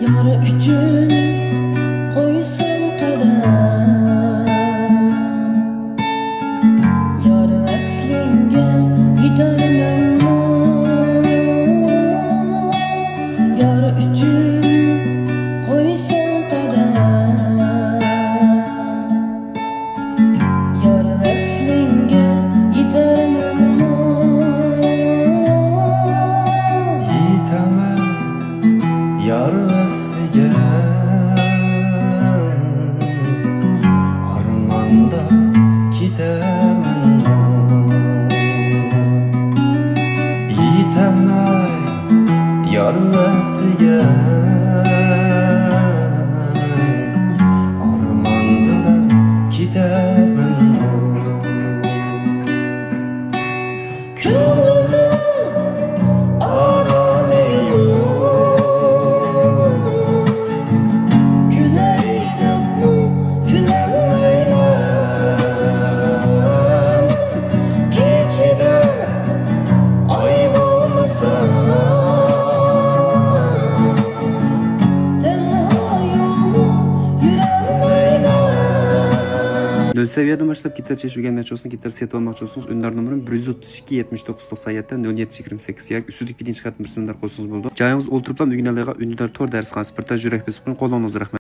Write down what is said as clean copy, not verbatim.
Yar üçün qo'ysam qadam, yar vaslinga yetarmanmi? Yar üçün qo'ysam qadam, yar vaslinga yetarmanmi? Yetaman yar vasliga, armonda ketaman. Yetaman yar vasliga, armon bilan ketaman. Ko'nglimning oroli yo'q, kulaymanmi, kulolmayman. Kechida oy bo'lmasa, tenhayo'mi yurolmayman. Nol seviyeden başlayıp gitar çeşit öğrenmek olsun, gitar set olmak olsunuz. Ünler numaram 132 79 97 07 28 yak. Üstüdük birinci katın bir sünler koysunuz buldu. Cayımız olturup lan bugün alayga ünlüler tor dersi kansı. Bir taj yürek besi kullanınız rahmet.